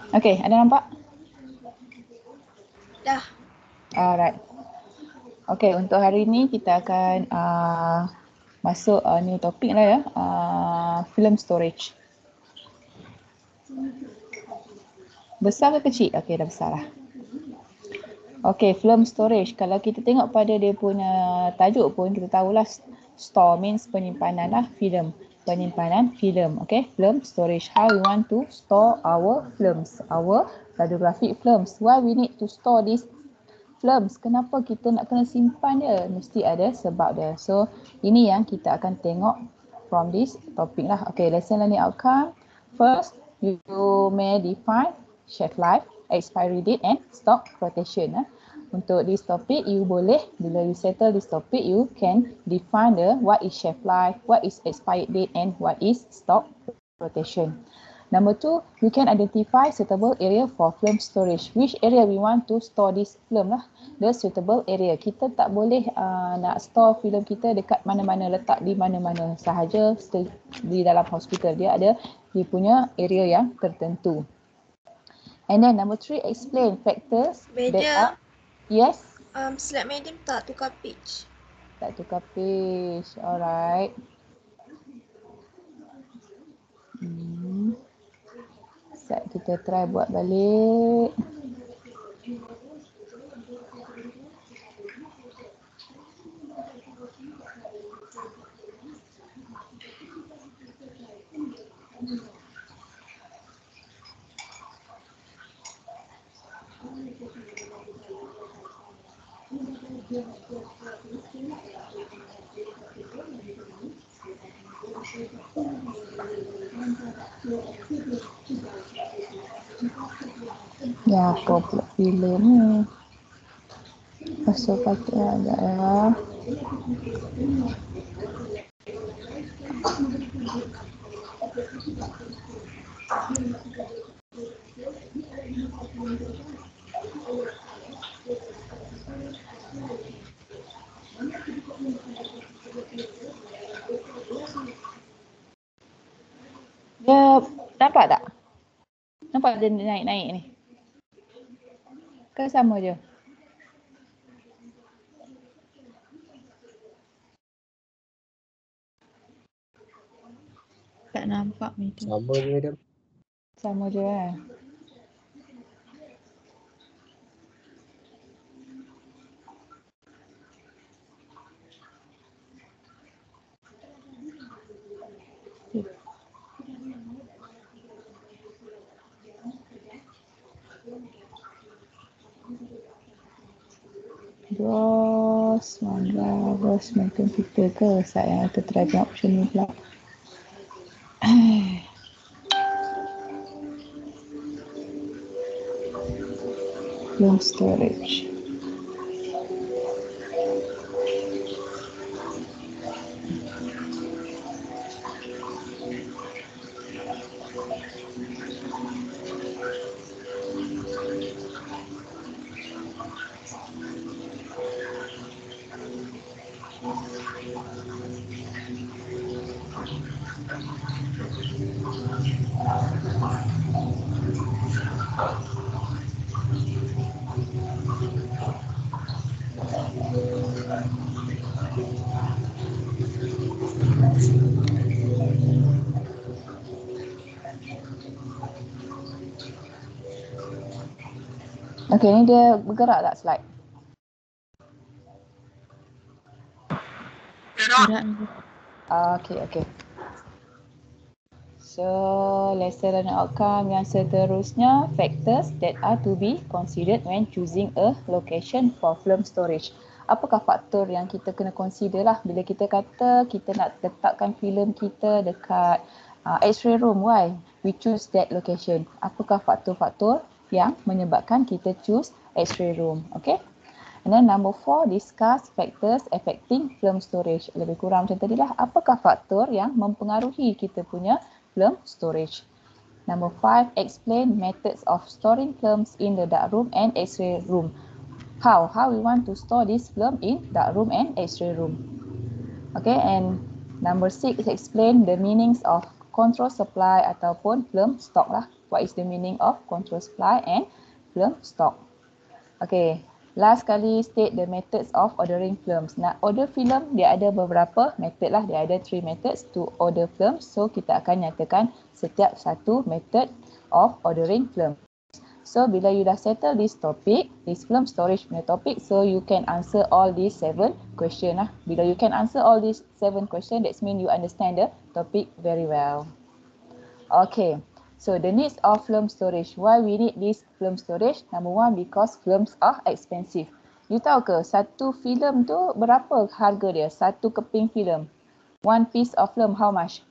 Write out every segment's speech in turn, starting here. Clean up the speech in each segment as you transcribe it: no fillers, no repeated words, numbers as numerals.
Okay, ada nampak? Dah. Alright. Okay, untuk hari ni kita akan masuk new topik lah ya. Film storage. Besar ke kecil? Okay, dah besar lah. Okay, film storage. Kalau kita tengok pada dia punya tajuk pun, kita tahulah store means penyimpanan lah, film. Penyimpanan film, okay? Film storage. How we want to store our films, our radiographic films. Why we need to store these films? Kenapa kita nak kena simpan dia? Mesti ada sebab dia. So, ini yang kita akan tengok from this topic lah. Okay, lesson learning outcome. First, you may define shelf life, expiry date and stock rotation. Untuk this topic, you boleh, bila you settle this topic, you can define the what is shelf life, what is expired date and what is stock rotation. Number 2, you can identify suitable area for film storage. Which area we want to store this film lah. The suitable area. Kita tak boleh nak store film kita dekat mana-mana, letak di mana-mana sahaja di dalam hospital. Dia ada dia punya area yang tertentu. And then number 3, explain factors that are... Yes? Slide medium tak tukar page. Tak tukar page. Alright. Sekejap kita try buat balik. Ya, apa pula filem ni? Pasal patutnya ada ya. Dia nampak tak? Nampak dia naik-naik ni? Ke sama je? Tak nampak ni. Sama je dia. Sama je kan? Bos, main komputer ke? Saya tu try tengok option ni pula. Film storage. Okay, ni dia bergerak tak slide? Gerak. Okay. So, lesson learning outcome yang seterusnya, factors that are to be considered when choosing a location for film storage. Apakah faktor yang kita kena consider lah bila kita kata kita nak letakkan filem kita dekat X-ray room? Why we choose that location? Apakah faktor-faktor yang menyebabkan kita choose X-ray room? Okay. And then number 4, discuss factors affecting film storage. Lebih kurang macam tadi lah. Apakah faktor yang mempengaruhi kita punya film storage? Number 5, explain methods of storing films in the dark room and X-ray room. how we want to store this film in dark room and X-ray room. Okay, and number 6 explain the meanings of control supply ataupun film stock lah. What is the meaning of control supply and film stock? Okay, last kali state the methods of ordering films. Nak order film, dia ada beberapa method lah. Dia ada 3 methods to order films. So, kita akan nyatakan setiap satu method of ordering film. So, bila you dah settle this topic, this film storage punya topic, so you can answer all these 7 question lah. Bila you can answer all these 7 question, that means you understand the topic very well. Okay. So the needs of film storage. Why we need this film storage? Number 1, because films are expensive. You tahu ke satu filem tu berapa harga dia? Satu keping filem. One piece of film how much?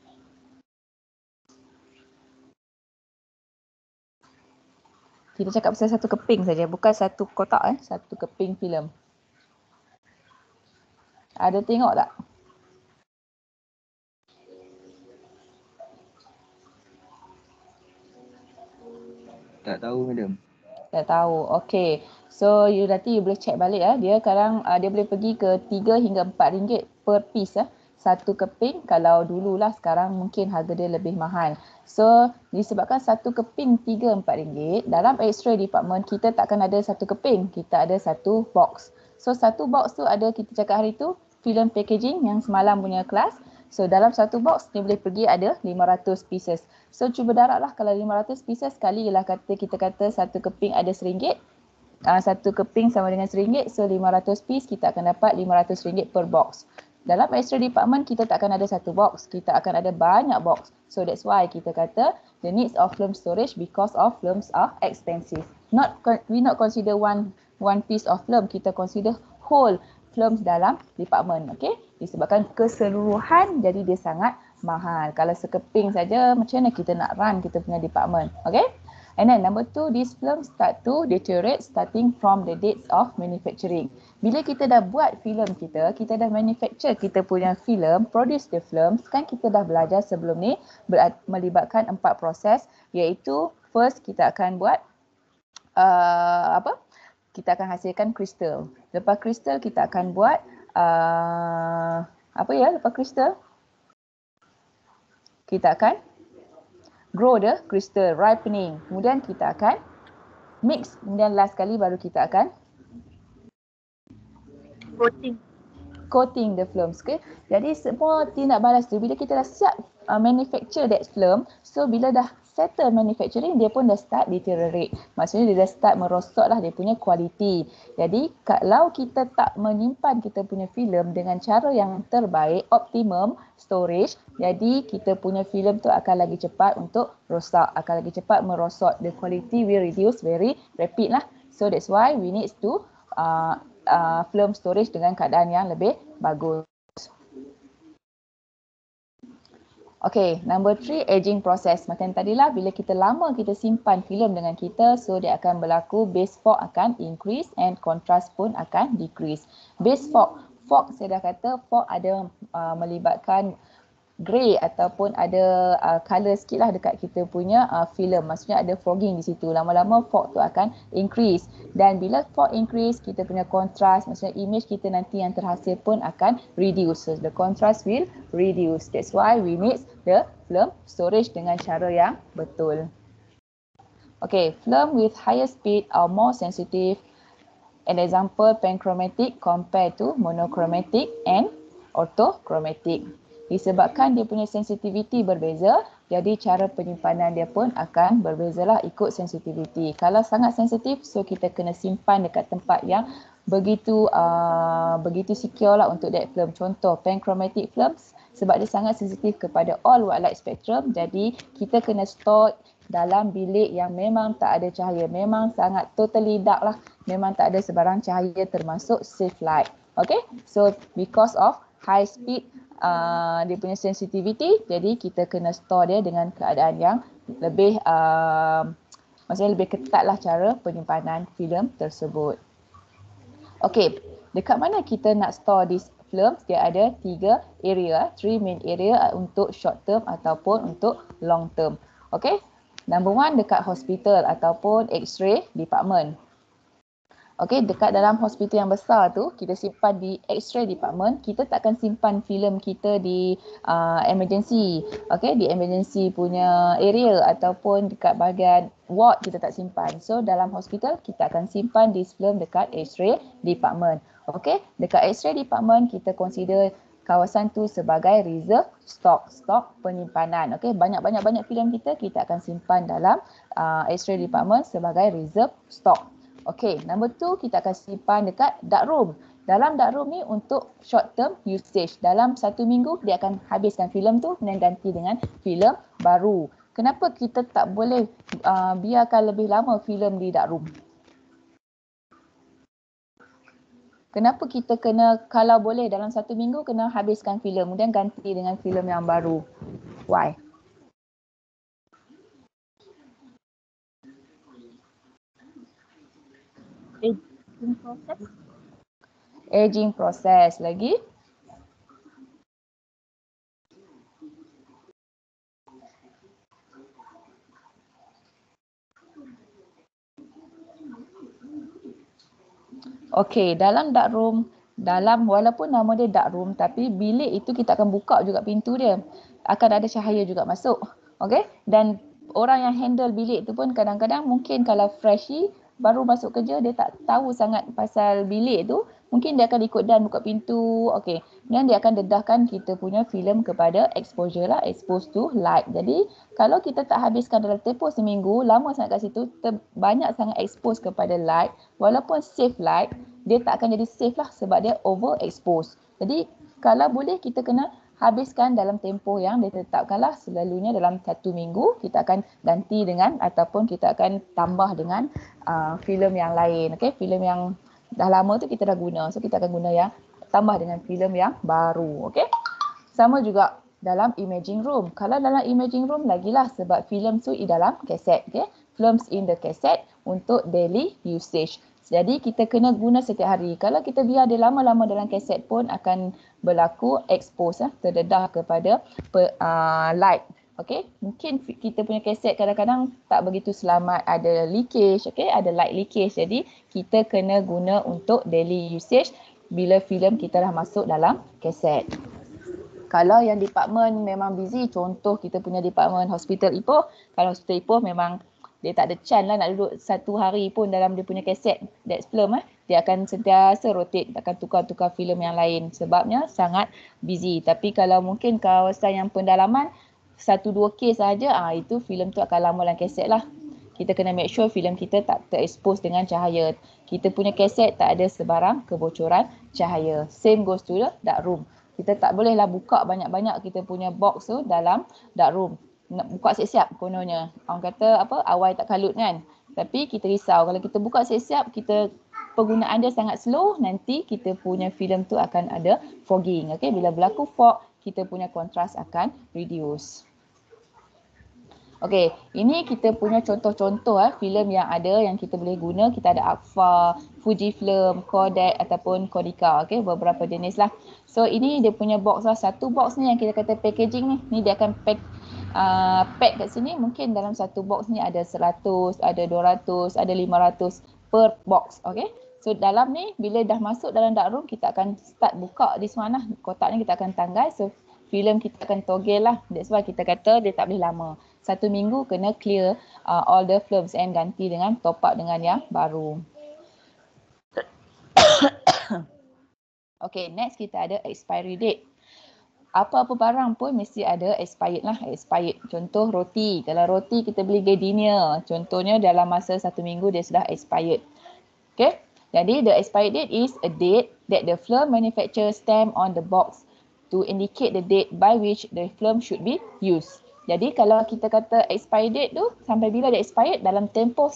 Kita cakap pasal satu keping saja, bukan satu kotak satu keping filem. Ada tengok tak? Tak tahu, madam. Tak tahu. Okay. So you nanti you boleh check balik Dia sekarang dia boleh pergi ke 3 hingga 4 ringgit per piece satu keping. Kalau dululah, sekarang mungkin harga dia lebih mahal. So disebabkan satu keping 3-4 ringgit, dalam X-ray department kita takkan ada satu keping, kita ada satu box. So satu box tu ada, kita cakap hari tu film packaging yang semalam punya kelas. So dalam satu box ni boleh pergi ada 500 pieces. So cuba darablah, kalau 500 pieces kali ialah kita kata satu keping ada RM1. Satu keping sama dengan RM1. So 500 piece kita akan dapat RM500 per box. Dalam X-ray department kita tak akan ada satu box, kita akan ada banyak box. So that's why kita kata the needs of film storage because of films are expensive. We not consider one piece of film, kita consider whole films dalam department. Okay, disebabkan keseluruhan jadi dia sangat mahal. Kalau sekeping saja macam mana kita nak run kita punya department. Okay. And then number 2, these films start to deteriorate starting from the dates of manufacturing. Bila kita dah buat filem kita dah manufacture kita punya filem, produce the films, kan kita dah belajar sebelum ni melibatkan 4 proses, iaitu first kita akan buat kita akan hasilkan kristal. Lepas kristal kita akan buat lepas kristal kita akan grow the crystal, ripening. Kemudian kita akan mix. Kemudian last kali baru kita akan coating the films. Okay? Jadi semua tindak balas tu bila kita dah siap manufacture that film, so bila dah settle manufacturing, dia pun dah start deteriorate. Maksudnya dia dah start merosot lah dia punya kualiti. Jadi kalau kita tak menyimpan kita punya filem dengan cara yang terbaik, optimum storage, jadi kita punya filem tu akan lagi cepat untuk rosak, akan lagi cepat merosot. The quality will reduce very rapid lah. So that's why we need to film storage dengan keadaan yang lebih bagus. Okay, number 3, aging process. Macam tadilah, bila kita lama kita simpan filem dengan kita, so dia akan berlaku base fog akan increase and contrast pun akan decrease. Base fog, saya dah kata fog ada melibatkan grey ataupun ada colour sikit lah dekat kita punya filem. Maksudnya ada fogging di situ. Lama-lama fog tu akan increase. Dan bila fog increase, kita punya contrast, maksudnya image kita nanti yang terhasil pun akan reduce. So the contrast will reduce. That's why we need the film storage dengan cara yang betul. Okay, film with higher speed are more sensitive. An example, panchromatic compared to monochromatic and orthochromatic. Disebabkan dia punya sensitivity berbeza, jadi cara penyimpanan dia pun akan berbezalah ikut sensitivity. Kalau sangat sensitif, so kita kena simpan dekat tempat yang begitu secure lah untuk that film. Contoh, panchromatic films, sebab dia sangat sensitif kepada all white light spectrum, jadi kita kena store dalam bilik yang memang tak ada cahaya, memang sangat totally dark lah, memang tak ada sebarang cahaya termasuk safe light. Okay, so because of high speed dia punya sensitivity, jadi kita kena store dia dengan keadaan yang lebih maksudnya lebih ketat lah cara penyimpanan filem tersebut. Okay, dekat mana kita nak store this films? Dia ada 3 area, 3 main area untuk short term ataupun untuk long term. Okay, number 1 dekat hospital ataupun X-ray department. Okey, dekat dalam hospital yang besar tu, kita simpan di X-ray department. Kita takkan simpan filem kita di emergency. Okey, di emergency punya area ataupun dekat bahagian ward kita tak simpan. So dalam hospital kita akan simpan this filem dekat X-ray department. Okey, dekat X-ray department kita consider kawasan tu sebagai reserve stok penyimpanan. Okey, banyak filem kita akan simpan dalam X-ray department sebagai reserve stok. Okey, number 2 kita akan simpan dekat dark room. Dalam dark room ni untuk short term usage. Dalam 1 minggu dia akan habiskan filem tu dan ganti dengan filem baru. Kenapa kita tak boleh biarkan lebih lama filem di dark room? Kenapa kita kena, kalau boleh dalam 1 minggu kena habiskan filem kemudian ganti dengan filem yang baru? Why? Aging process. Aging process lagi. Okey, dalam dark room, walaupun nama dia dark room tapi bilik itu kita akan buka juga pintu dia. Akan ada cahaya juga masuk. Okey? Dan orang yang handle bilik tu pun kadang-kadang mungkin kalau freshie baru masuk kerja dia tak tahu sangat pasal bilik tu, mungkin dia akan ikut dan buka pintu. Okey. Dan dia akan dedahkan kita punya filem kepada exposure lah, exposed to light. Jadi kalau kita tak habiskan dalam tempoh seminggu, lama sangat kat situ, banyak sangat expose kepada light, walaupun safe light, dia tak akan jadi safe lah sebab dia overexpose. Jadi kalau boleh kita kena habiskan dalam tempoh yang ditetapkan lah, selalunya dalam 1 minggu kita akan ganti dengan ataupun kita akan tambah dengan filem yang lain. Okey, filem yang dah lama tu kita dah guna, so kita akan guna yang tambah dengan filem yang baru. Okey, sama juga dalam imaging room. Kalau dalam imaging room lagilah sebab filem tu di dalam kaset. Okey, films in the cassette untuk daily usage. Jadi kita kena guna setiap hari. Kalau kita biar dia lama-lama dalam kaset pun akan berlaku expose, terdedah kepada light. Okey, mungkin kita punya kaset kadang-kadang tak begitu selamat, ada leakage, okey, ada light leakage. Jadi kita kena guna untuk daily usage bila filem kita dah masuk dalam kaset. Kalau yang department memang busy, contoh kita punya department hospital Ipoh, kalau hospital Ipoh memang dia tak ada chance lah nak duduk 1 hari pun dalam dia punya kaset, that's film dia akan sentiasa rotate, akan tukar-tukar filem yang lain sebabnya sangat busy. Tapi kalau mungkin kawasan yang pendalaman 1-2 kes saja, itu filem tu akan lama dalam kaset lah. Kita kena make sure filem kita tak terekspos dengan cahaya. Kita punya kaset tak ada sebarang kebocoran cahaya. Same goes to the dark room. Kita tak bolehlah buka banyak-banyak kita punya box tu dalam dark room. Nak buka siap-siap kononnya. Orang kata apa, awai tak kalut kan. Tapi kita risau kalau kita buka siap-siap, kita penggunaan dia sangat slow, nanti kita punya filem tu akan ada fogging. Okey, bila berlaku fog, kita punya kontras akan reduce. Okey, ini kita punya contoh-contoh filem yang ada yang kita boleh guna. Kita ada Agfa, Fujifilm, Kodak ataupun Kodika. Okey, beberapa jenis lah. So ini dia punya box lah. Satu box ni yang kita kata packaging ni dia akan pack kat sini. Mungkin dalam satu box ni ada 100, ada 200, ada 500 per box. Okey. So dalam ni bila dah masuk dalam dark room, kita akan start buka this one lah. Kotak ni kita akan tanggal. So filem kita akan togel lah. That's why kita kata dia tak boleh lama. 1 minggu kena clear all the films and ganti dengan top up dengan yang baru. Okay, next kita ada expiry date. Apa-apa barang pun mesti ada expired lah. Expired. Contoh roti. Kalau roti kita beli gardenia. Contohnya dalam masa 1 minggu dia sudah expired. Okay. Jadi the expired date is a date that the film manufacturer stamp on the box to indicate the date by which the film should be used. Jadi kalau kita kata expired date tu sampai bila dia expired, dalam tempoh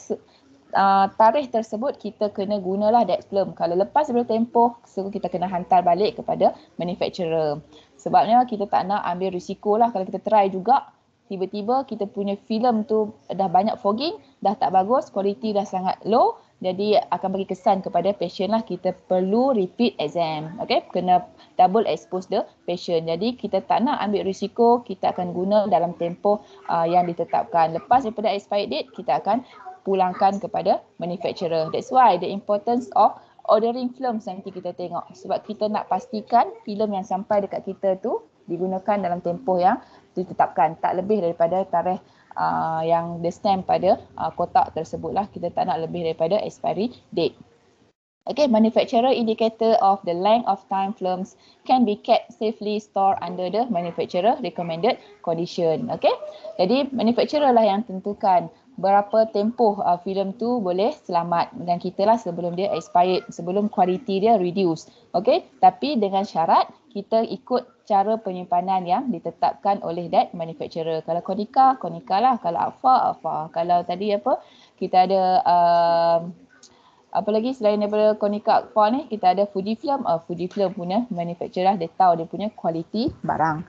tarikh tersebut kita kena gunalah that film. Kalau lepas daripada tempoh, so kita kena hantar balik kepada manufacturer. Sebabnya kita tak nak ambil risiko lah kalau kita try juga, tiba-tiba kita punya filem tu dah banyak fogging, dah tak bagus, kualiti dah sangat low, jadi akan bagi kesan kepada patient lah, kita perlu repeat exam. Okay, kena double expose the patient. Jadi kita tak nak ambil risiko, kita akan guna dalam tempoh yang ditetapkan. Lepas daripada expired date, kita akan pulangkan kepada manufacturer. That's why the importance of ordering films nanti kita tengok. Sebab kita nak pastikan filem yang sampai dekat kita tu digunakan dalam tempoh yang ditetapkan. Tak lebih daripada tarikh yang the stamp pada kotak tersebut lah. Kita tak nak lebih daripada expiry date. Okay, manufacturer indicator of the length of time films can be kept safely stored under the manufacturer recommended condition. Okay, jadi manufacturer lah yang tentukan berapa tempoh filem tu boleh selamat dengan kita lah sebelum dia expired, sebelum kualiti dia reduce. Okay, tapi dengan syarat kita ikut cara penyimpanan yang ditetapkan oleh that manufacturer. Kalau Konica, Konica lah. Kalau Alpha, Alpha. Kalau tadi apa, kita ada apa lagi selain daripada Konica Agfa ni, kita ada Fujifilm. Fujifilm punya manufacturer dia tahu dia punya kualiti barang.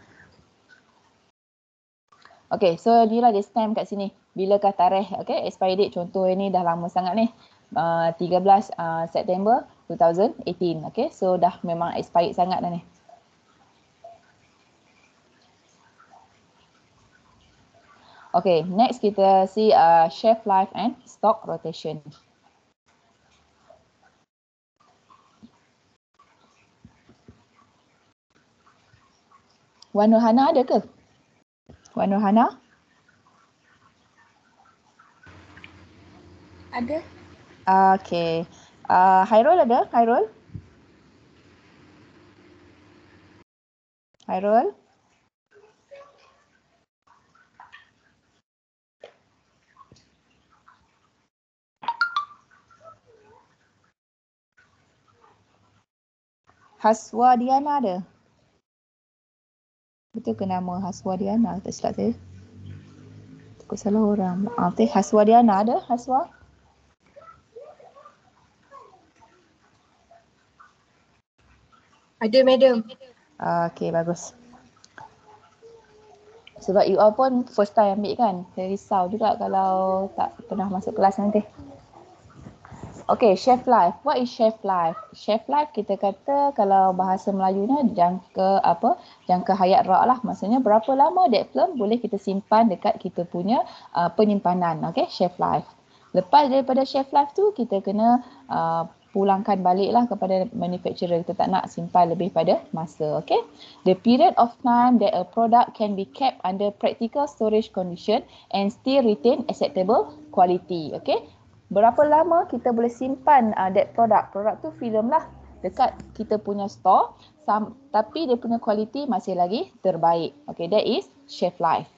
Okay, so inilah dia stamp kat sini. Bilakah tarikh, okay, expiry date contoh ini dah lama sangat ni. 13 September 2018. Okay, so dah memang expired sangat dah ni. Okay, next kita see shelf life and stock rotation. Wan Nurhana ada ke? Wan Nurhana? Ada. Okay. Hairul ada? Hairul? Hairul? Haswa Diana ada? Betul ke nama Haswa Diana? Tak silap saya. Takut salah orang. Haswa Diana ada? Haswa? Ada, madam. Okay, bagus. Sebab you all pun first time ambil kan? Saya risau juga kalau tak pernah masuk kelas nanti. Okay, shelf life. What is shelf life? Shelf life kita kata kalau bahasa Melayunya jangka hayat rak lah. Maksudnya berapa lama that film boleh kita simpan dekat kita punya penyimpanan. Okay, shelf life. Lepas daripada shelf life tu kita kena pulangkan baliklah kepada manufacturer. Kita tak nak simpan lebih pada masa. Okay. The period of time that a product can be kept under practical storage condition and still retain acceptable quality. Okay. Berapa lama kita boleh simpan that produk. Produk tu filem lah dekat kita punya store. Tapi dia punya kualiti masih lagi terbaik. Okay. That is shelf life.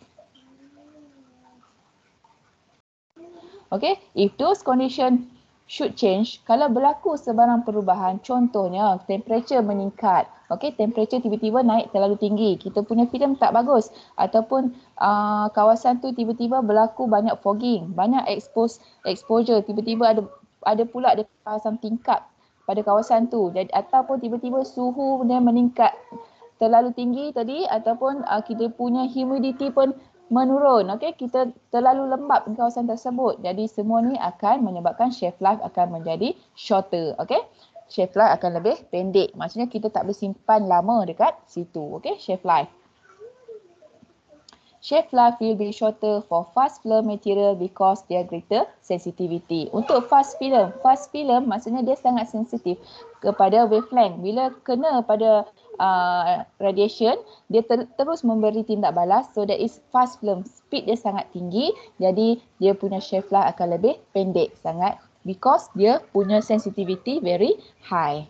Okay. If those conditions should change, kalau berlaku sebarang perubahan, contohnya temperature meningkat, okay, temperature tiba-tiba naik terlalu tinggi, kita punya filem tak bagus, ataupun kawasan tu tiba-tiba berlaku banyak fogging, banyak exposure, tiba-tiba ada pula dia pasang tingkap pada kawasan tu, ataupun tiba-tiba suhu dia meningkat terlalu tinggi tadi, ataupun kita punya humidity pun menurun, okay, kita terlalu lembap di kawasan tersebut. Jadi semua ni akan menyebabkan shelf life akan menjadi shorter, okay. Shelf life akan lebih pendek. Maksudnya kita tak boleh simpan lama dekat situ, okay, shelf life. Shelf life will be shorter for fast film material because their greater sensitivity. Untuk fast film maksudnya dia sangat sensitif kepada wavelength. Bila kena pada radiation, dia terus memberi tindak balas. So that is fast film. Speed dia sangat tinggi. Jadi dia punya shelf life akan lebih pendek sangat because dia punya sensitivity very high.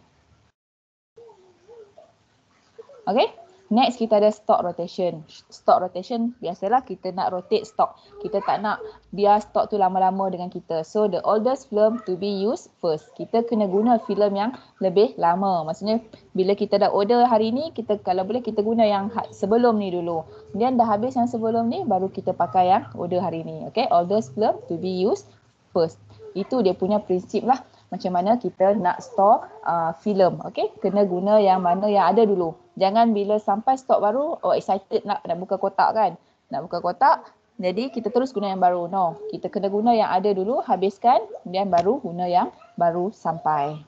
Okay. Next kita ada stock rotation. Stock rotation biasalah kita nak rotate stock. Kita tak nak biar stock tu lama-lama dengan kita. So the oldest film to be used first. Kita kena guna filem yang lebih lama. Maksudnya bila kita dah order hari ni, kita kalau boleh kita guna yang sebelum ni dulu. Kemudian dah habis yang sebelum ni baru kita pakai yang order hari ni. Okay, oldest film to be used first. Itu dia punya prinsip lah. Macam mana kita nak store filem. Okay, kena guna yang mana yang ada dulu. Jangan bila sampai stok baru, excited nak buka kotak kan. Nak buka kotak, jadi kita terus guna yang baru. No, kita kena guna yang ada dulu, habiskan, kemudian baru guna yang baru sampai.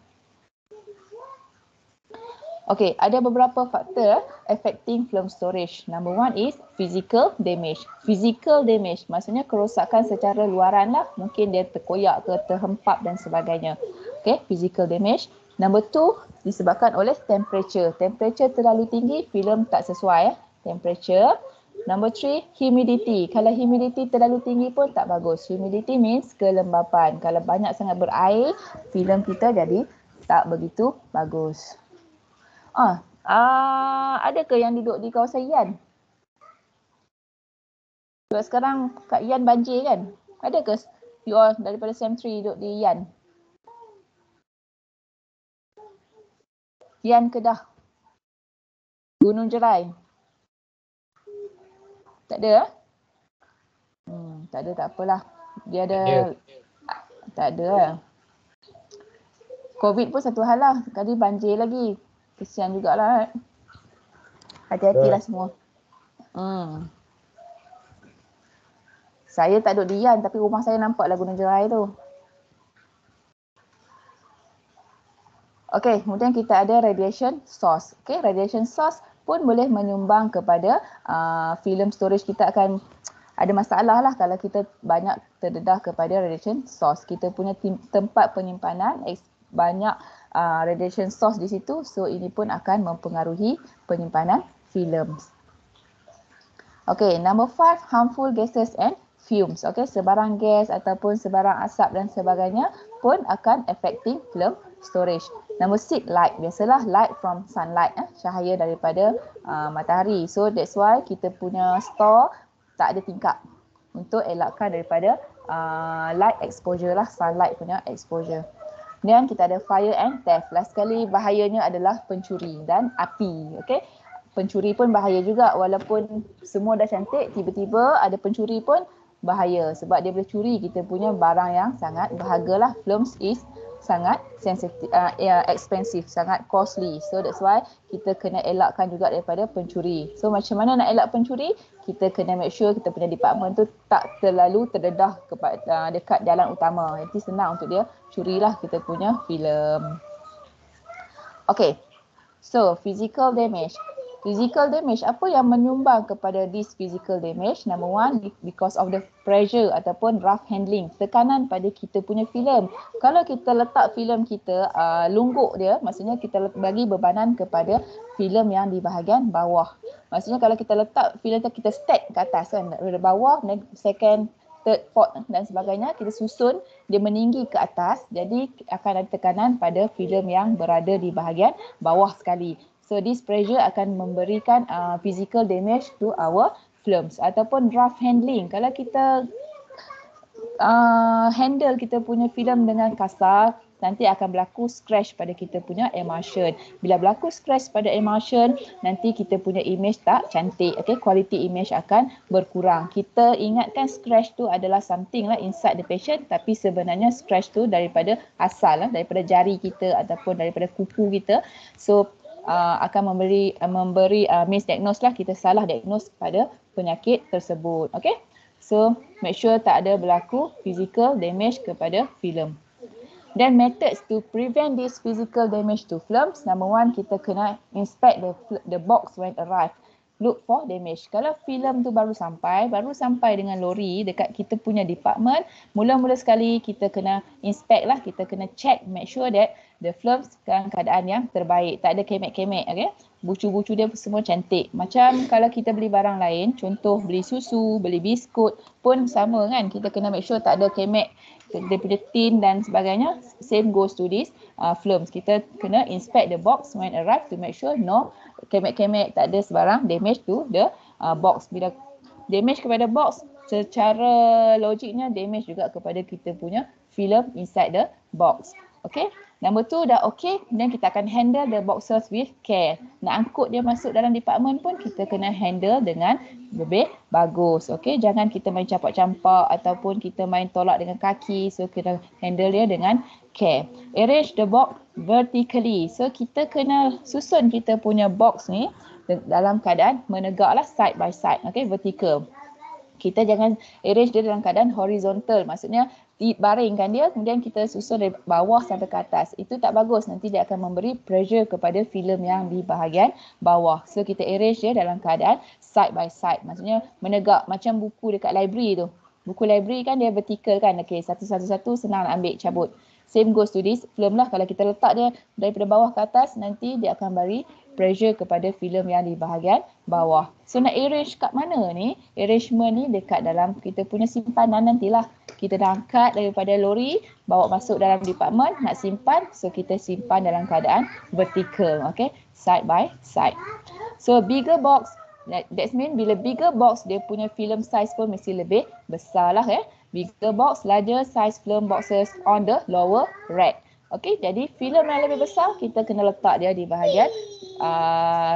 Okay, ada beberapa faktor affecting film storage. Number one is physical damage. Physical damage maksudnya kerosakan secara luaran lah. Mungkin dia terkoyak ke, terhempap dan sebagainya. Okay, physical damage. Number two, disebabkan oleh temperature. Temperature terlalu tinggi, filem tak sesuai. Temperature. Number three, humidity. Kalau humidity terlalu tinggi pun tak bagus. Humidity means kelembapan. Kalau banyak sangat berair, filem kita jadi tak begitu bagus. Ada ke yang duduk di kawasan Yan? Sebab sekarang kat Yan banjir kan? Ada ke you all daripada SEM 3 duduk di Yan? Yan Kedah. Gunung Jerai. Tak ada? Tak ada, tak apalah. Dia ada. Tak ada. COVID pun satu hal lah. Sekali banjir lagi. Kesian jugalah. Hati-hatilah semua. Saya tak duduk di Yan tapi rumah saya nampaklah Gunung Jerai tu. Okey, kemudian kita ada radiation source. Okey, radiation source pun boleh menyumbang kepada film storage kita akan ada masalah lah kalau kita banyak terdedah kepada radiation source. Kita punya tempat penyimpanan banyak radiation source di situ, so ini pun akan mempengaruhi penyimpanan filem. Okay, number 5, harmful gases and fumes. Okay, sebarang gas ataupun sebarang asap dan sebagainya pun akan affecting film storage. Number 6, light. Biasalah light from sunlight, cahaya daripada matahari. So that's why kita punya store tak ada tingkap untuk elakkan daripada light exposure lah, sunlight punya exposure. Kemudian kita ada fire and theft. Last sekali bahayanya adalah pencuri dan api. Okay? Pencuri pun bahaya juga, walaupun semua dah cantik, tiba-tiba ada pencuri pun bahaya sebab dia boleh curi kita punya barang yang sangat berharga lah. Films is sangat sensitive, expensive, sangat costly. So that's why kita kena elakkan juga daripada pencuri. So macam mana nak elak pencuri? Kita kena make sure kita punya department tu tak terlalu terdedah dekat jalan utama. Nanti senang untuk dia curilah kita punya filem. Okay, so physical damage. Physical damage, apa yang menyumbang kepada this physical damage? Number one, because of the pressure ataupun rough handling, tekanan pada kita punya filem. Kalau kita letak filem kita lungguk dia, maksudnya kita bagi bebanan kepada filem yang di bahagian bawah. Maksudnya kalau kita letak filem kita stack ke atas kan, dari bawah, second, third, fourth dan sebagainya, kita susun dia meninggi ke atas, jadi akan ada tekanan pada filem yang berada di bahagian bawah sekali. So this pressure akan memberikan physical damage to our films. Ataupun rough handling. Kalau kita handle kita punya filem dengan kasar, nanti akan berlaku scratch pada kita punya emulsion. Bila berlaku scratch pada emulsion, nanti kita punya image tak cantik. Okay, quality image akan berkurang. Kita ingatkan scratch tu adalah something lah inside the patient, tapi sebenarnya scratch tu daripada asal lah, daripada jari kita ataupun daripada kuku kita. So akan memberi misdiagnose lah, kita salah diagnose pada penyakit tersebut. Okay, so make sure tak ada berlaku physical damage kepada filem. Then methods to prevent this physical damage to films. Number one, kita kena inspect the box when arrived. Look for damage. Kalau filem tu baru sampai dengan lori dekat kita punya department, mula-mula sekali kita kena inspect lah, kita kena check, make sure that the films dalam keadaan yang terbaik, tak ada kemek-kemek, okay? Bucu-bucu dia semua cantik. Macam kalau kita beli barang lain, contoh beli susu, beli biskut pun sama kan, kita kena make sure tak ada kemek, dia punya tin dan sebagainya. Same goes to this films. Kita kena inspect the box when arrived to make sure no kemek-kemek, tak ada sebarang damage to the box. Bila damage kepada box, secara logiknya damage juga kepada kita punya filem inside the box. Okay, number 2 dah okay, then kita akan handle the boxes with care. Nak angkut dia masuk dalam department pun kita kena handle dengan lebih bagus. Okay, jangan kita main campak-campak ataupun kita main tolak dengan kaki. So kita handle dia dengan care. Arrange the box vertically. So kita kena susun kita punya box ni dalam keadaan menegak lah, side by side. Okay, vertical. Kita jangan arrange dia dalam keadaan horizontal. Maksudnya baringkan dia, kemudian kita susun dari bawah sampai ke atas. Itu tak bagus, nanti dia akan memberi pressure kepada filem yang di bahagian bawah. So kita arrange dia dalam keadaan side by side, maksudnya menegak macam buku dekat library tu. Buku library kan dia vertical kan, okey, satu-satu senang nak ambil, cabut. Same goes to this film lah, kalau kita letak dia daripada bawah ke atas, nanti dia akan beri pressure kepada filem yang di bahagian bawah. So nak arrange kat mana ni? Arrangement ni dekat dalam kita punya simpanan nantilah. Kita dah angkat daripada lori, bawa masuk dalam department, nak simpan, so kita simpan dalam keadaan vertical, okay, side by side. So bigger box, that means bila bigger box dia punya film size pun mesti lebih besar lah Bigger box, larger size film boxes on the lower rack. Okay, jadi filem yang lebih besar kita kena letak dia di bahagian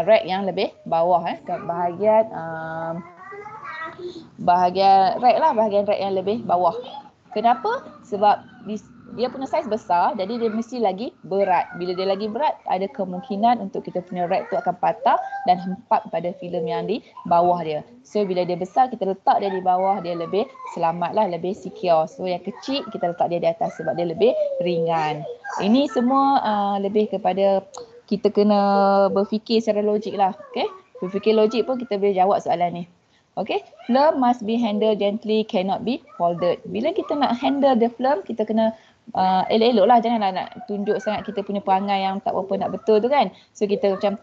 rack yang lebih bawah bahagian rack yang lebih bawah. Kenapa? Sebab dia punya saiz besar, jadi dia mesti lagi berat. Bila dia lagi berat, ada kemungkinan untuk kita punya rack tu akan patah dan hempat pada filem yang di bawah dia. So bila dia besar, kita letak dia di bawah, dia lebih selamat lah, lebih secure. So yang kecil kita letak dia di atas sebab dia lebih ringan. Ini semua lebih kepada kita kena berfikir secara logik lah. Okay? Berfikir logik pun kita boleh jawab soalan ni. Okay, film must be handled gently, cannot be folded. Bila kita nak handle the film, kita kena elok-elok lah, janganlah nak tunjuk sangat kita punya perangai yang tak berapa nak betul tu kan. So kita macam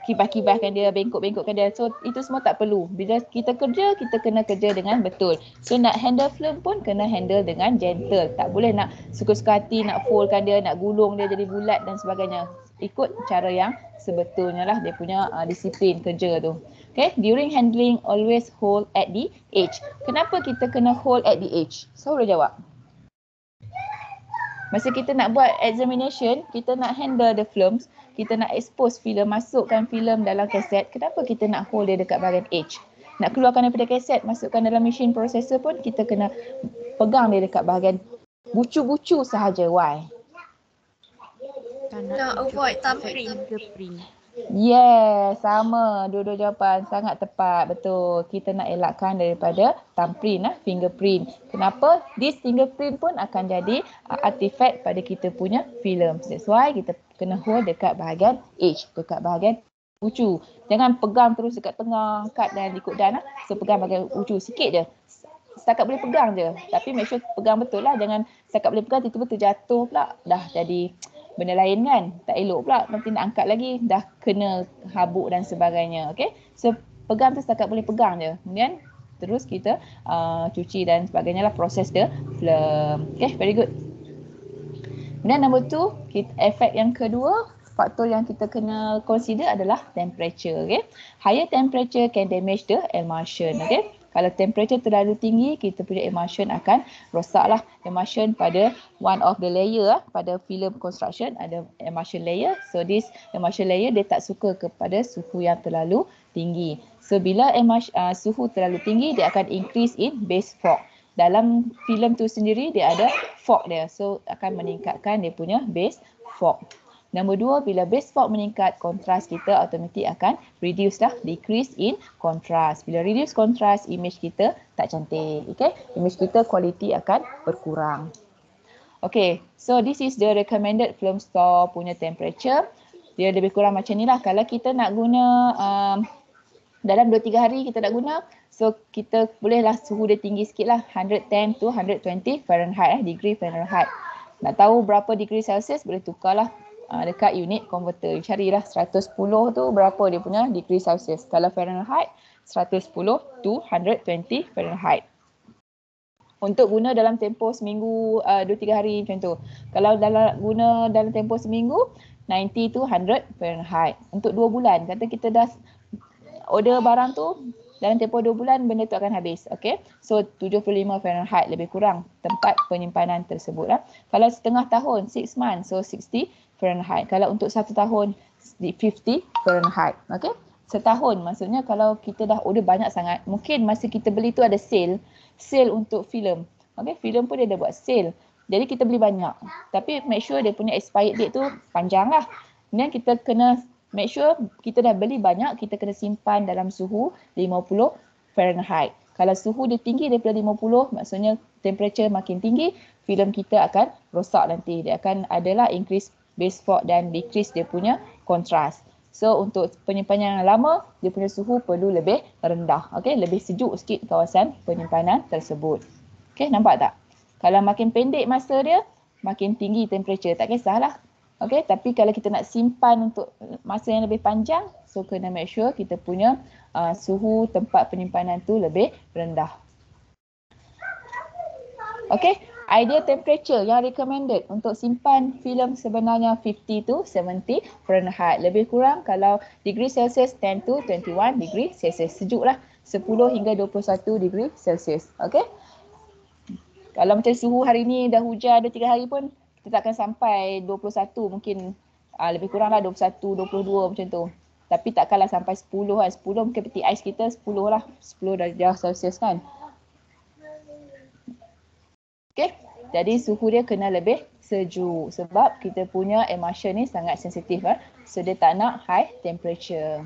kibah-kibahkan dia, bengkok-bengkokkan dia. So itu semua tak perlu. Bila kita kerja, kita kena kerja dengan betul. So nak handle film pun kena handle dengan gentle. Tak boleh nak suka-suka hati, nak foldkan dia, nak gulung dia jadi bulat dan sebagainya. Ikut cara yang sebetulnya lah, dia punya disiplin kerja tu. Okay, during handling always hold at the edge. Kenapa kita kena hold at the edge? So boleh jawab. Masa kita nak buat examination, kita nak handle the films, kita nak expose filem, masukkan filem dalam kaset, kenapa kita nak hold dia dekat bahagian edge? Nak keluarkan daripada kaset, masukkan dalam machine processor pun kita kena pegang dia dekat bahagian bucu-bucu sahaja. Why? Nak avoid thumbprint. Yes, sama. Dua-dua jawapan sangat tepat. Betul. Kita nak elakkan daripada thumbprint, fingerprint. Kenapa? This fingerprint pun akan jadi artifact pada kita punya filem. That's why kita kena hold dekat bahagian edge, dekat bahagian ucu. Jangan pegang terus dekat tengah, cut dan ikut dan. So pegang bahagian ucu sikit je. Setakat boleh pegang je. Tapi make sure pegang betul lah. Jangan setakat boleh pegang, tiba-tiba terjatuh pula. Dah jadi benda lain kan, tak elok pula, nanti nak angkat lagi dah kena habuk dan sebagainya. Okay, so pegang tu setakat boleh pegang je, kemudian terus kita cuci dan sebagainya lah, proses the film. Okay, very good. Kemudian number 2, efek yang kedua, faktor yang kita kena consider adalah temperature. Okay, higher temperature can damage the emulsion. Okay, kalau temperature terlalu tinggi, kita punya emulsion akan rosak lah. Emulsion pada one of the layer, pada film construction ada emulsion layer. So this emulsion layer dia tak suka kepada suhu yang terlalu tinggi. So bila suhu terlalu tinggi, dia akan increase in base fog. Dalam film tu sendiri dia ada fog dia. So akan meningkatkan dia punya base fog. Nombor 2, bila base fog meningkat, kontras kita automatik akan reduce lah, decrease in contrast. Bila reduce contrast, image kita tak cantik. Okay, image kita quality akan berkurang. Okay, so this is the recommended film store punya temperature. Dia lebih kurang macam ni lah. Kalau kita nak guna dalam 2-3 hari kita nak guna, so kita bolehlah suhu dia tinggi sikit lah, 110 to 120 Fahrenheit, degree Fahrenheit. Nak tahu berapa degree Celsius, boleh tukarlah dekat unit converter. Carilah 110 tu berapa dia punya degree Celsius. Kalau Fahrenheit, 110 to 120 Fahrenheit. Untuk guna dalam tempoh seminggu, 2-3 hari macam tu. Kalau guna dalam tempoh seminggu, 90 to 100 Fahrenheit. Untuk 2 bulan, kata kita dah order barang tu, dalam tempoh 2 bulan benda tu akan habis. Okay, so 75 Fahrenheit lebih kurang tempat penyimpanan tersebut lah. Kalau setengah tahun, 6 months, so 60 Fahrenheit. Kalau untuk 1 tahun, 50 Fahrenheit. Okay, setahun maksudnya kalau kita dah order banyak sangat, mungkin masa kita beli tu ada sale untuk filem. Okay, filem pun dia ada buat sale. Jadi kita beli banyak. Tapi make sure dia punya expired date tu panjang lah. Kemudian kita kena make sure kita dah beli banyak, kita kena simpan dalam suhu 50 Fahrenheit. Kalau suhu dia tinggi daripada 50, maksudnya temperature makin tinggi, filem kita akan rosak nanti. Dia akan adalah increase base fault dan decrease dia punya kontras. So untuk penyimpanan yang lama, dia punya suhu perlu lebih rendah. Okey, lebih sejuk sikit kawasan penyimpanan tersebut. Okey, nampak tak? Kalau makin pendek masa dia, makin tinggi temperature. Tak kisahlah. Okey, tapi kalau kita nak simpan untuk masa yang lebih panjang, so kena make sure kita punya suhu tempat penyimpanan tu lebih rendah. Okey, ideal temperature yang recommended untuk simpan filem sebenarnya 50 to 70 Fahrenheit. Lebih kurang kalau degree Celsius 10 to 21 degree Celsius. Sejuk lah 10 hingga 21 degree Celsius. Okey. Kalau macam suhu hari ni dah hujan 2-3 hari pun kita tak akan sampai 21, mungkin lebih kurang lah 21, 22 macam tu. Tapi takkanlah sampai 10 kan. 10 mungkin peti ais kita 10 lah. 10 darjah Celsius kan. Okey, jadi suhu dia kena lebih sejuk sebab kita punya emulsion ni sangat sensitif kan. So dia tak nak high temperature.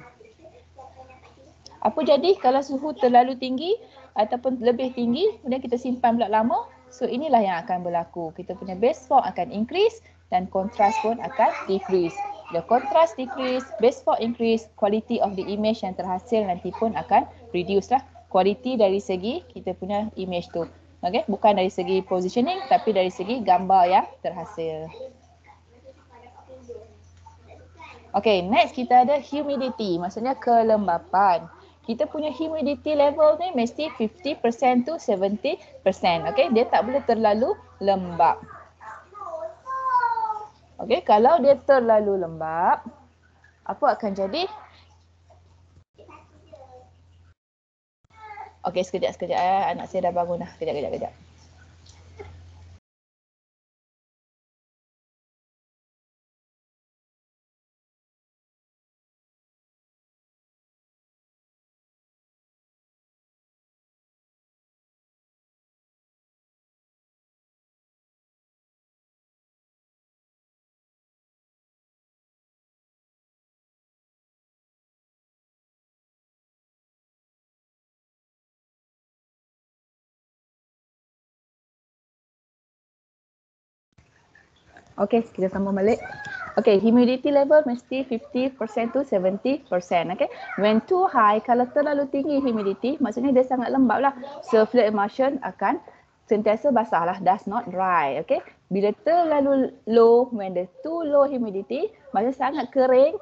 Apa jadi kalau suhu terlalu tinggi ataupun lebih tinggi kemudian kita simpan pula lama? So inilah yang akan berlaku. Kita punya base fault akan increase dan kontras pun akan decrease. The contrast decrease, base fault increase, quality of the image yang terhasil nanti pun akan reduce lah. Quality dari segi kita punya image tu. Okay? Bukan dari segi positioning tapi dari segi gambar yang terhasil. Okay, next kita ada humidity, maksudnya kelembapan. Kita punya humidity level ni mesti 50% to 70%. Okay, dia tak boleh terlalu lembap. Okay, kalau dia terlalu lembap, apa akan jadi? Okay, sekejap. Anak saya dah bangun dah. Kejap. Okay, kita sambung balik. Okay, humidity level mesti 50% to 70%. Okay, when too high, kalau terlalu tinggi humidity, maksudnya dia sangat lembap lah. So fluid emulsion akan sentiasa basah lah, does not dry. Okay, bila terlalu low, when the too low humidity, maksudnya sangat kering.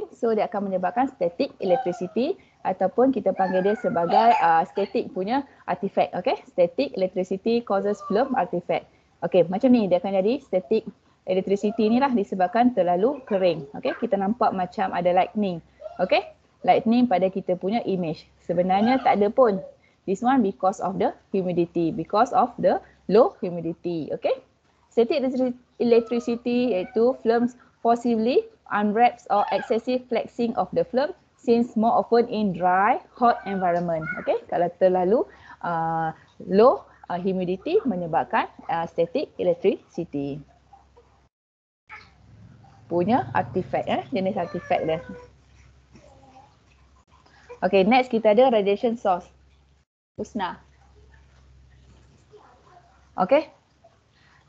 So dia akan menyebabkan static electricity ataupun kita panggil dia sebagai static punya artifact. Okay, static electricity causes film artifact. Okey, macam ni dia akan jadi static electricity ni lah disebabkan terlalu kering. Okey, kita nampak macam ada lightning. Okey, lightning pada kita punya image. Sebenarnya tak ada pun. This one because of the humidity, because of the low humidity. Okey, static electricity iaitu films forcibly unwraps or excessive flexing of the film since more often in dry, hot environment. Okey, kalau terlalu low humidity menyebabkan static electricity punya artifact, jenis artifact dia. Okay, next kita ada radiation source. Husna. Okay,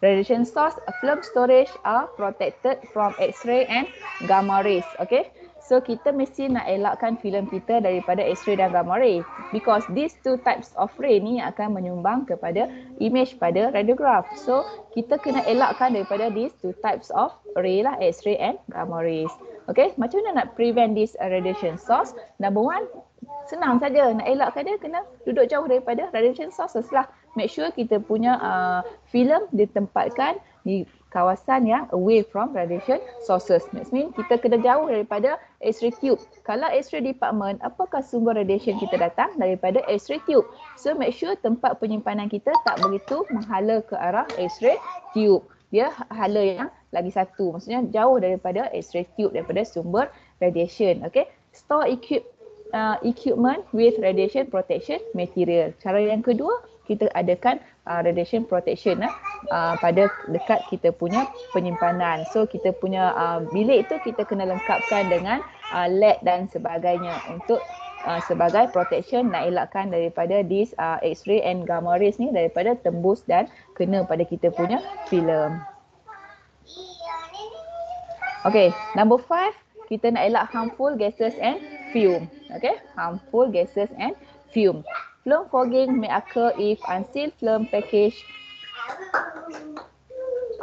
radiation source, film storage are protected from X-ray and gamma rays. Okay, so kita mesti nak elakkan filem kita daripada X-ray dan gamma ray because these two types of ray ni akan menyumbang kepada image pada radiograph. So kita kena elakkan daripada these two types of ray lah, X-ray and gamma rays. Okay, macam mana nak prevent this radiation source? Number one, senang saja nak elakkan dia, kena duduk jauh daripada radiation sources lah. Make sure kita punya filem ditempatkan di kawasan yang away from radiation sources. That means kita kena jauh daripada X-ray tube. Kalau X-ray department, apakah sumber radiation kita datang? Daripada X-ray tube. So make sure tempat penyimpanan kita tak begitu menghala ke arah X-ray tube. Dia hala yang lagi satu. Maksudnya jauh daripada X-ray tube, daripada sumber radiation. Okay. Store equipment with radiation protection material. Cara yang kedua, kita adakan radiation protection pada dekat kita punya penyimpanan. So kita punya bilik tu kita kena lengkapkan dengan LED dan sebagainya untuk sebagai protection, nak elakkan daripada this X-ray and gamma rays ni daripada tembus dan kena pada kita punya filem. Okay, number 5, kita nak elak harmful gases and fume. Okay, harmful gases and fume. Film fogging may occur if unsealed film package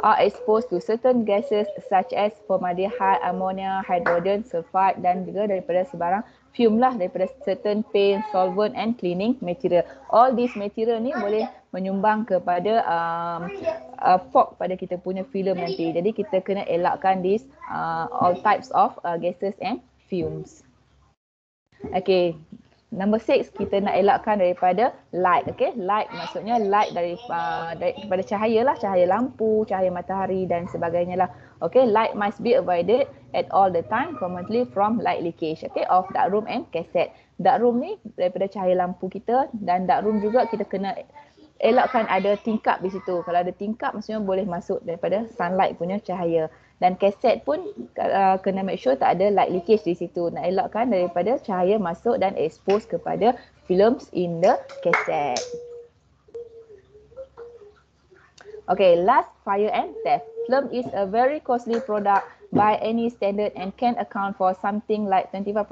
are exposed to certain gases such as formaldehyde, ammonia, hydrogen sulfide dan juga daripada sebarang fume lah, daripada certain paint, solvent and cleaning material. All these material ni boleh menyumbang kepada fog pada kita punya filem nanti. Jadi kita kena elakkan these all types of gases and fumes. Okay, number 6, kita nak elakkan daripada light. Okay, light maksudnya light daripada cahaya lah, cahaya lampu, cahaya matahari dan sebagainya lah. Okay, light must be avoided at all the time, commonly from light leakage. Okay, of dark room and cassette. Dark room ni daripada cahaya lampu kita, dan dark room juga kita kena elakkan ada tingkap di situ. Kalau ada tingkap maksudnya boleh masuk daripada sunlight punya cahaya. Dan kaset pun kena make sure tak ada light leakage di situ. Nak elakkan daripada cahaya masuk dan expose kepada films in the cassette. Okay, last, fire and theft. Film is a very costly product by any standard and can account for something like 25%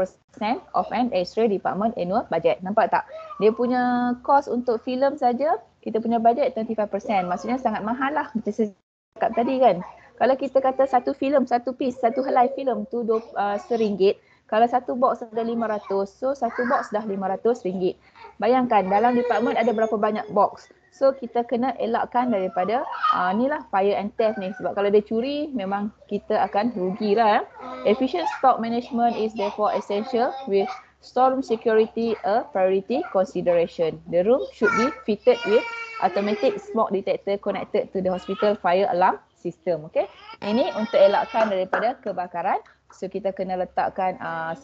of an X-ray department annual budget. Nampak tak? Dia punya cost untuk filem saja, kita punya budget 25%. Maksudnya sangat mahal lah. Macam saya cakap tadi kan. Kalau kita kata satu filem, satu piece, satu helai filem tu RM1. Kalau satu box ada 500, so satu box dah RM500. Bayangkan dalam department ada berapa banyak box. So kita kena elakkan daripada ni lah fire and theft ni. Sebab kalau dia curi memang kita akan rugi lah. Efficient stock management is therefore essential with storeroom security a priority consideration. The room should be fitted with automatic smoke detector connected to the hospital fire alarm system. Okay, ini untuk elakkan daripada kebakaran. So kita kena letakkan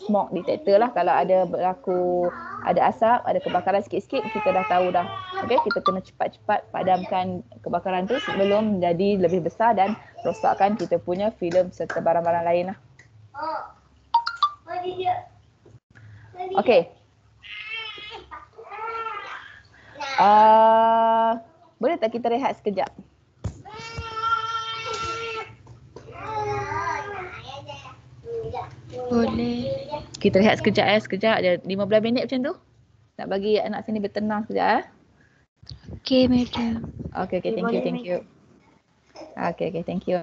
smoke detector lah. Kalau ada berlaku, ada asap, ada kebakaran sikit-sikit, kita dah tahu dah. Okay, kita kena cepat-cepat padamkan kebakaran tu sebelum menjadi lebih besar dan rosakkan kita punya filem serta barang-barang lain lah. Okay. Boleh tak kita rehat sekejap? Boleh. Kita rehat sekejap sekejap je. 15 minit macam tu. Nak bagi anak sini bertenang sekejap Okay, madam. Okay, thank you. Okay, thank you.